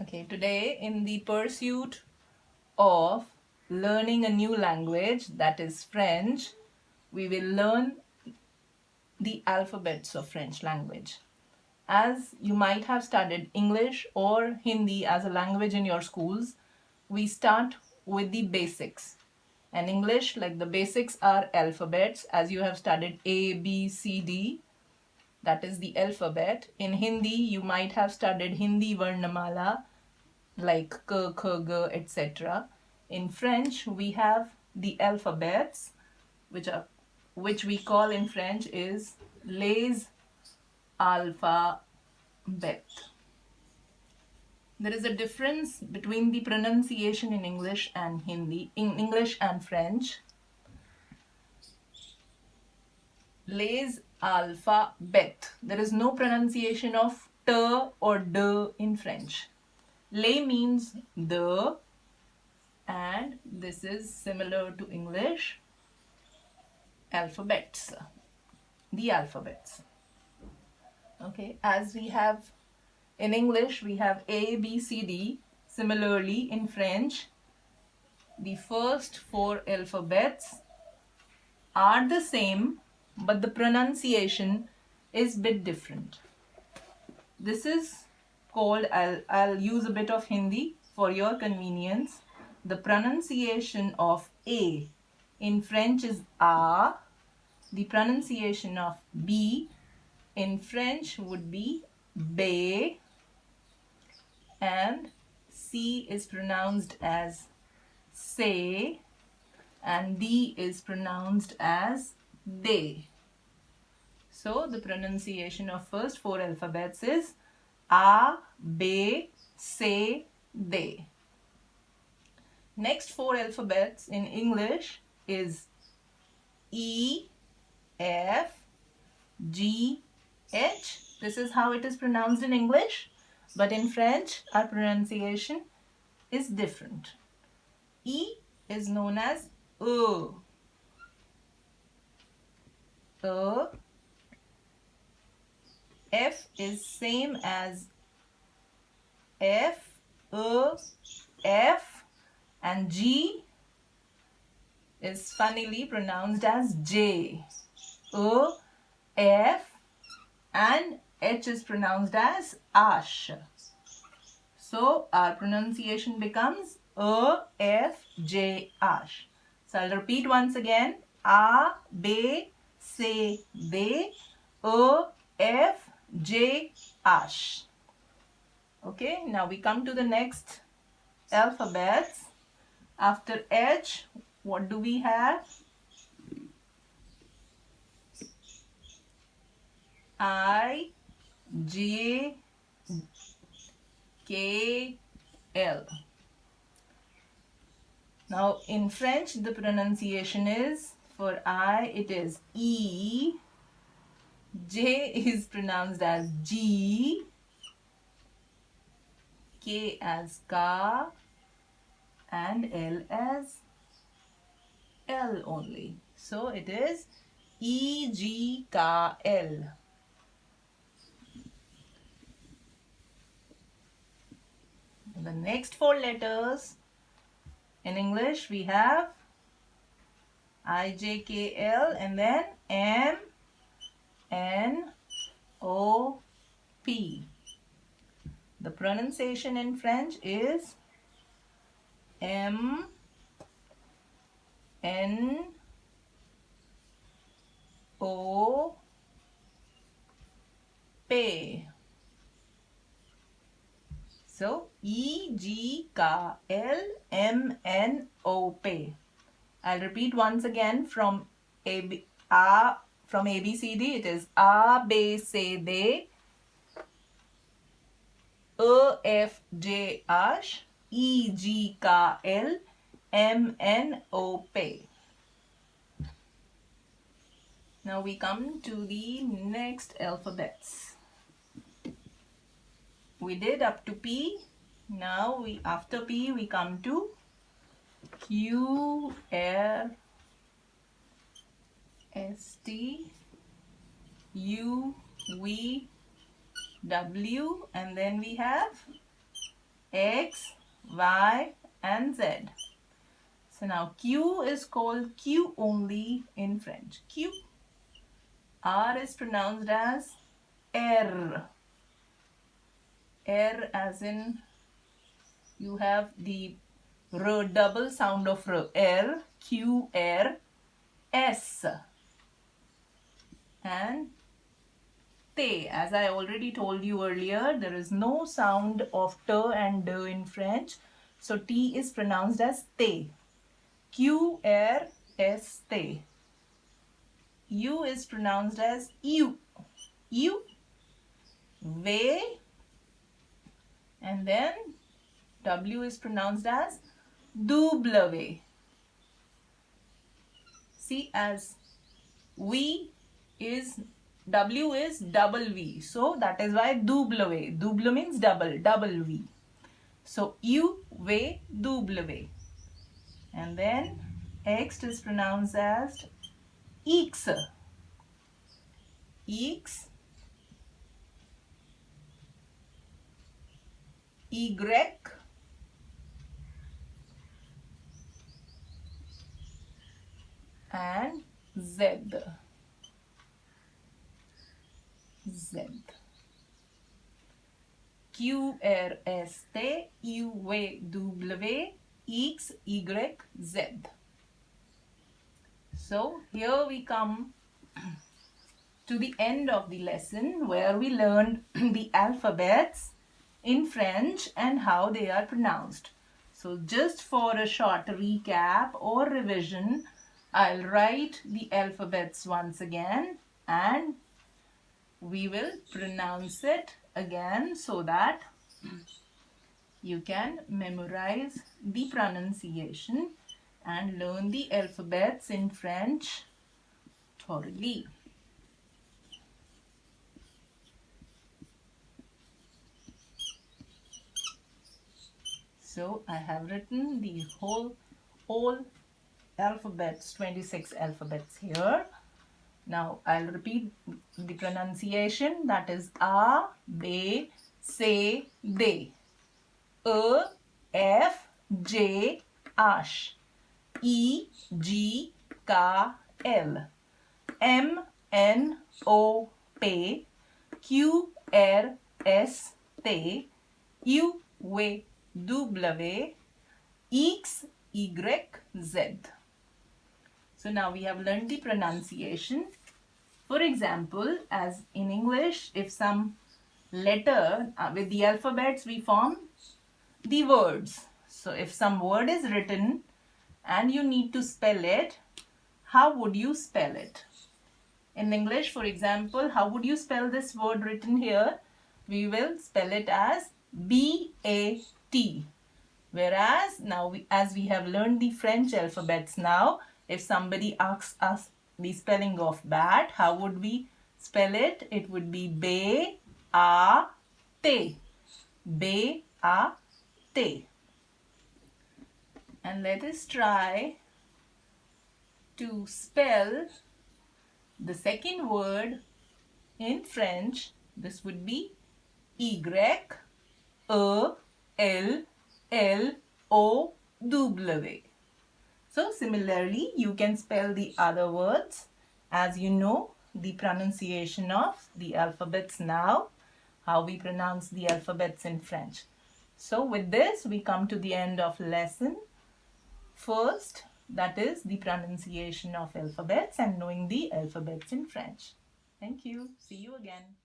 Okay, today in the pursuit of learning a new language, that is French, we will learn the alphabets of French language. As you might have studied English or Hindi as a language in your schools, we start with the basics. In English, like the basics are alphabets, as you have studied A, B, C, D. That is the alphabet. In Hindi, you might have studied Hindi Varnamala, like K, K, G, etc. In French, we have the alphabets, which we call in French is les alphabets. There is a difference between the pronunciation in English and Hindi, in English and French. Les alphabet. There is no pronunciation of t or d in French. Les means the, and this is similar to English. Alphabets. The alphabets. Okay, as we have in English, we have A, B, C, D. Similarly, in French, the first four alphabets are the same, but the pronunciation is a bit different. This is called, I'll use a bit of Hindi for your convenience. The pronunciation of A in French is A. The pronunciation of B in French would be B, and C is pronounced as say, and D is pronounced as they. So the pronunciation of first four alphabets is A, B, say, they. Next four alphabets in English is E, F, G, H. This is how it is pronounced in English, but in French our pronunciation is different. E is known as E. E. F is same as F, E, F, and G is funnily pronounced as J. E, F, and H is pronounced as Ash. So our pronunciation becomes E, F, J, Ash. So I'll repeat once again. A, B, say, they, E, F, J, Ash. Okay, now we come to the next alphabets. After H, what do we have? I, J, K, L. Now in French the pronunciation is, for I it is E, J is pronounced as G, K as Ka, and L as L only. So it is E, G, K, L. The next four letters in English we have I, J, K, L, and then M, N, O, P. The pronunciation in French is M, N, O, P. So E, G, K, L, M, N, O, P. I'll repeat once again from A, B, C, D. It is A, B, C, D, E, F, J, H, E, G, K, L, M, N, O, P. Now we come to the next alphabets. We did up to P. Now after P we come to Q, R, S, T, U, V, W, and then we have X, Y, and Z. So now Q is called Q only in French. Q. R is pronounced as R. R as in you have the R double sound of R. R, Q, R, S. And T. As I already told you earlier, there is no sound of T and D in French. So T is pronounced as T. Q, R, S, T. U is pronounced as U. U. V. And then W is pronounced as W. See, as W is double V. So that is why W. W means double V. So U, V, W. And then X is pronounced as X. X. Y. And Z. Z. Q, R, S, T, U, V, W, X, Y, Z. So here we come to the end of the lesson where we learned the alphabets in French and how they are pronounced. So just for a short recap or revision, I'll write the alphabets once again and we will pronounce it again so that you can memorize the pronunciation and learn the alphabets in French thoroughly. So I have written the all alphabets, 26 alphabets here. Now I'll repeat the pronunciation, that is A, B, C, D. E, F, J, H. E, G, K, L. M, N, O, P. Q, R, S, T. U, V, W. X, Y, Z. So now we have learned the pronunciation. For example, as in English, if some letter with the alphabets we form the words. So if some word is written and you need to spell it, how would you spell it? In English, for example, how would you spell this word written here? We will spell it as B-A-T. Whereas now as we have learned the French alphabets now, if somebody asks us the spelling of bat, how would we spell it? It would be B-A-T. B-A-T. And let us try to spell the second word in French. This would be Y-E-L-L-O-W. So similarly, you can spell the other words as you know the pronunciation of the alphabets now, how we pronounce the alphabets in French. So with this, we come to the end of lesson first, that is the pronunciation of alphabets and knowing the alphabets in French. Thank you. See you again.